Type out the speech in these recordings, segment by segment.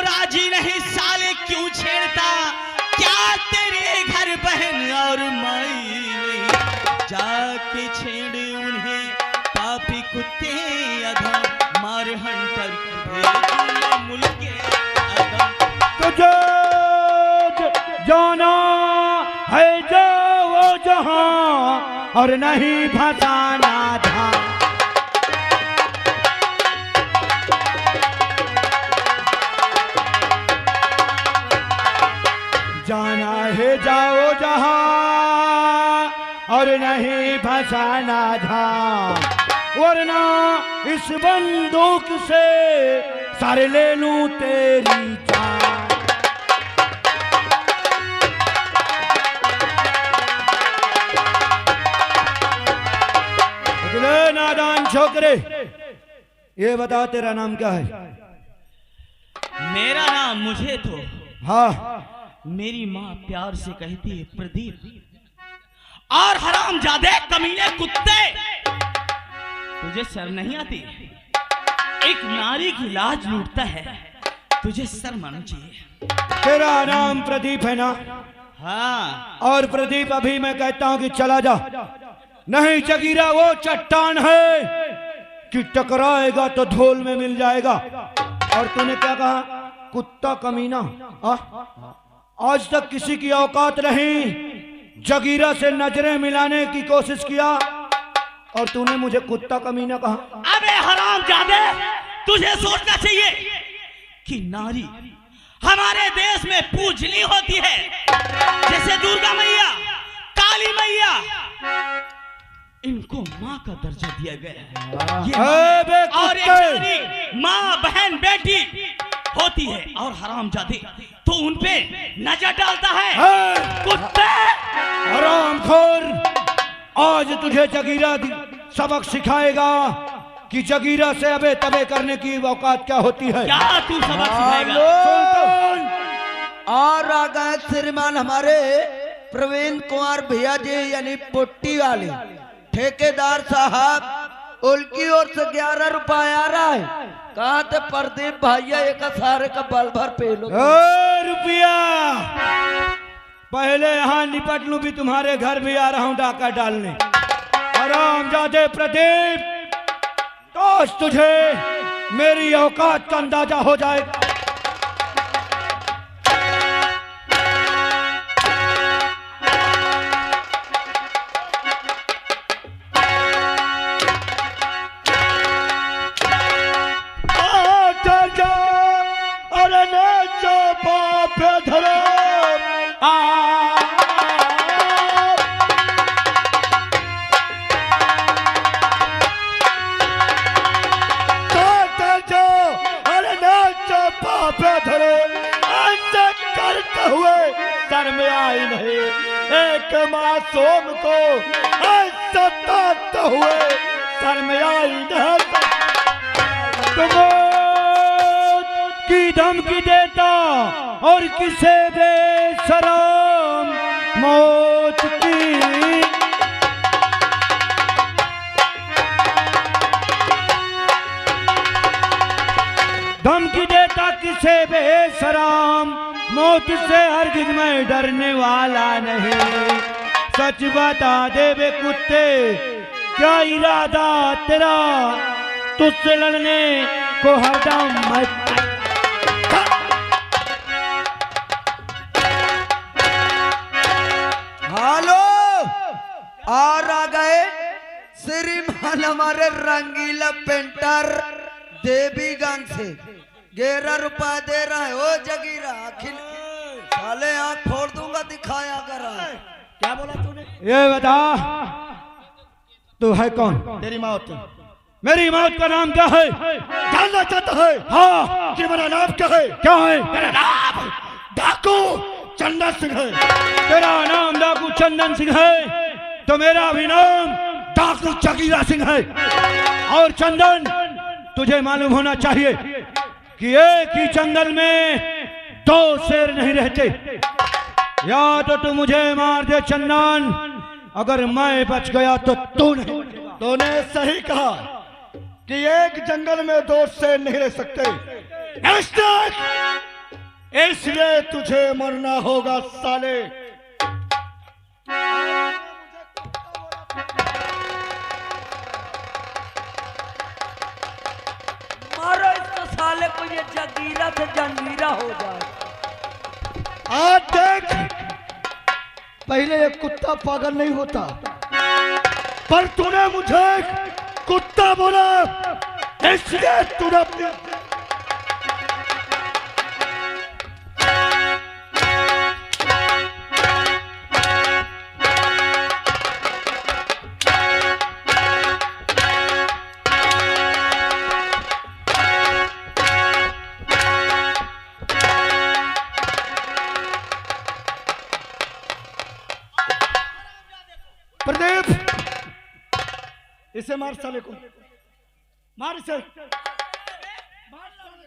राजी नहीं साले क्यों छेड़ता, क्या तेरे घर बहन और माई नहीं, जाके छेड़ उन्हें पापी कुत्ते अधम, मार हंटर भेज मुल्क अधम। तुझे जाना है जो वो जहां और नहीं फसाना था। जाना है जाओ जहां और नहीं फसाना था, वरना इस बंदूक से सर ले लूं तेरी जान। नादान छोकरे, ये बता तेरा नाम क्या है? मेरा नाम मुझे तो हाँ मेरी माँ प्यार से कहती है प्रदीप। और हरामजादे कमीने कुत्ते, तुझे शर्म नहीं आती? एक नारी की लाज लूटता है, तुझे शर्म आनी चाहिए। तेरा नाम प्रदीप है ना? हाँ। और प्रदीप, अभी मैं कहता हूँ कि चला जा, नहीं जगीरा वो चट्टान है कि टकराएगा तो धोल में मिल जाएगा। और तूने क्या कहा? कुत्ता कमीना। आज तक किसी की औकात नहीं, जगीरा से नजरें मिलाने की कोशिश किया और तूने मुझे कुत्ता कमीना कहा। अबे हरामजादे, तुझे सोचना चाहिए कि नारी हमारे देश में पूजनीय होती है, जैसे दुर्गा मैया, काली मैया, इनको माँ का दर्जा दिया गया है। और एक नारी माँ बहन बेटी होती है, और हरामजादे तो उनपे नजर डालता है। कुत्ते हरामखोर, आज तुझे जगीरा सबक सिखाएगा कि जगीरा से अबे तबे करने की औकात क्या होती है। क्या तू सबक सिखाएगा? और आ गए श्रीमान हमारे प्रवीण कुमार भैया जी, यानी पुट्टी वाले ठेकेदार साहब, उनकी ओर से 11 रुपए आ रहा है। कहा थे प्रदीप भैया, एक सारे का बल भर पे लो रुपया। पहले यहाँ निपट लूं, भी तुम्हारे घर भी आ रहा हूँ डाका डालने। हरामजादे प्रदीप, तो तुझे मेरी औकात का अंदाजा हो जाएगा। सर में आई नहीं, एक मासूम को सताते हुए सर में आई नहीं। तुम की धमकी देता और किसे बेशरम मौत की। धमकी देता किसे बेशरम मौत से, हरगिज़ मैं डरने वाला नहीं। सच बता दे बे कुत्ते, क्या इरादा तेरा तुझसे लड़ने को हरदम मैं। हेलो, और आ गए श्रीमान हमारे रंगीला पेंटर देवीगंज से, 11 रुपया दे रहा है। ओ जगीरा, अखिल साले आँख फोड़ दूंगा, दिखाया कर। क्या बोला तूने? ये बता, तू है कौन? तेरी मौत। मेरी मौत का नाम क्या है? जानना चाहता है? हाँ, कि मेरा नाम क्या है? क्या है? मेरा नाम डाकू चंदन सिंह है। तेरा नाम डाकू चंदन सिंह है तो मेरा भी नाम डाकू जगीरा सिंह है। और चंदन, तुझे मालूम होना चाहिए कि एक ही जंगल में 2 शेर नहीं रहते। या तो तू मुझे मार दे चंदन, अगर मैं बच गया तो तू नहीं। तूने सही कहा कि एक जंगल में 2 शेर नहीं रह सकते। इसलिए तुझे मरना होगा साले। मारो इसको साले को, ये जगीरा से जंगीरा हो जाए। आज देख, पहले ये कुत्ता पागल नहीं होता, पर तूने मुझे कुत्ता बोला, इसलिए तूने अपनी प्रदीप, इसे मार साले को, मार इसे।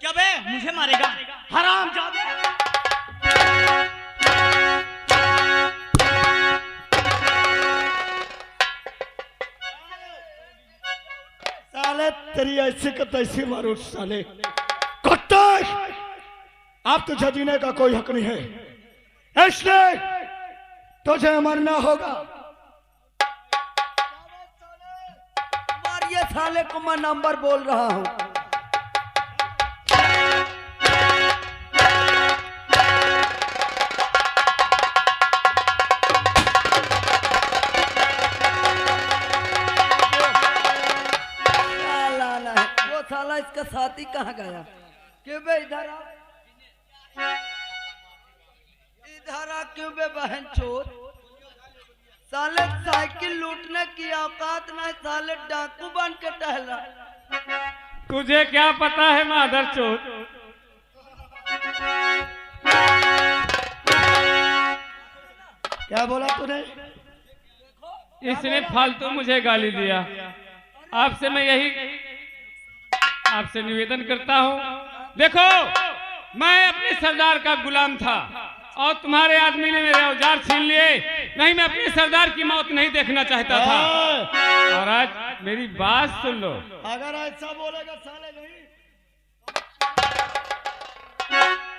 क्या बे मुझे मारेगा हराम जादे? साले तेरी ऐसी का तैसी मारो साले कुत्ता। अब तुझे जीने का कोई हक नहीं है, इसलिए तुझे मरना होगा। मारिए साले को, मैं नंबर बोल रहा हूँ। वो साला इसका साथी कहाँ गया? क्यों बे इधर आ, इधर आ। क्यों बे बहन चोर? साले साइकिल लूटने की औकात नहीं, साले डाकू बन के टहला। तुझे क्या पता है मादरचोद? क्या बोला तूने? इसने फालतू मुझे गाली दिया। आपसे मैं यही आपसे निवेदन करता हूँ, देखो मैं अपने सरदार का गुलाम था और तुम्हारे आदमी ने मेरे औजार छीन लिए। नहीं, मैं अपने सरदार की मौत नहीं देखना चाहता था। और आज मेरी बात सुन लो। अगर ऐसा बोलेगा साले नहीं।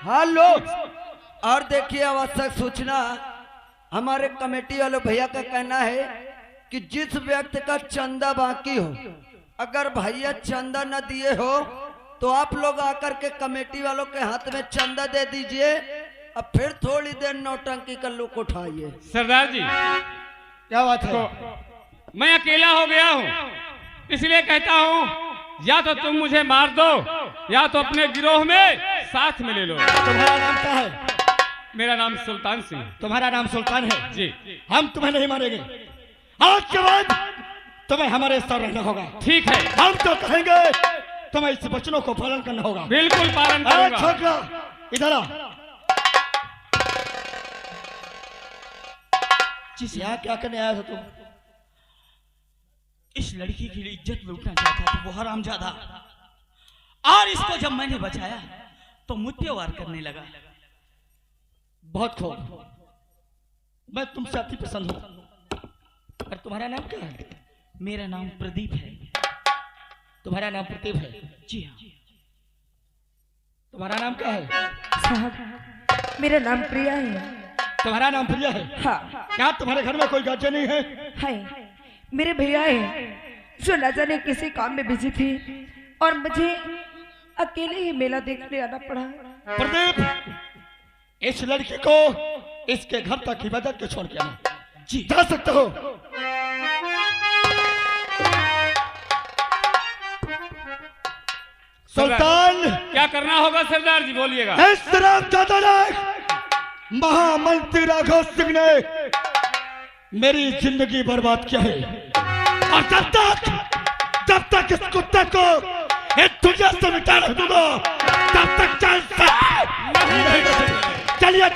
हेलो, और देखिए आवश्यक सूचना, हमारे कमेटी वाले भैया का कहना है कि जिस व्यक्ति का चंदा बाकी हो, अगर भैया चंदा न दिए हो तो आप लोग आकर के कमेटी वालों के हाथ में चंदा दे दीजिए। अब फिर थोड़ी देर नौटंकी का लुक उठाइए। सरदार जी, क्या बात है? मैं अकेला हो गया हूँ, इसलिए कहता हूँ या तो तुम मुझे मार दो या तो अपने गिरोह में साथ में ले लो। तुम्हारा नाम क्या है? मेरा नाम सुल्तान सिंह। तुम्हारा नाम सुल्तान है जी। हम तुम्हें नहीं मारेंगे, आज के बाद तुम्हें हमारे साथ रहना होगा। ठीक है, हम तो कहेंगे तुम्हें इस वचनों को पालन करना होगा। बिल्कुल पालन करूंगा। छोकरा इधर आ। यहाँ क्या करने आया था तुम? इस लड़की की इज्जत लूटना चाहता था वो हरामजादा, और इसको जब मैंने बचाया तो मुझ पे वार करने लगा। बहुत खूब, मैं तुमसे अति पसंद हूँ। और तुम्हारा नाम क्या है? मेरा नाम प्रदीप है। तुम्हारा नाम प्रदीप है? जी हाँ। तुम्हारा नाम क्या है? साहब, मेरा नाम प्रिया है। तुम्हारा नाम प्रिया है? हाँ। क्या तुम्हारे घर में कोई गार्जियन नहीं है? है, मेरे भैया है जो न जाने किसी काम में बिजी थे और मुझे अकेले ही मेला देखने आना पड़ा। प्रदीप, इस लड़की को इसके घर तक हिफाजत के छोड़ के आना। जी जा सकते हो। सुल्तान, क्या करना होगा सरदार जी, बोलिएगा। इस तरफ ज्यादा नहीं, महामंत्री राघव सिंह ने मेरी जिंदगी बर्बाद किया है, और जब तक इस कुत्ते को इस दुनिया से मिटा नहीं दूंगा तब तक चल। चलिए,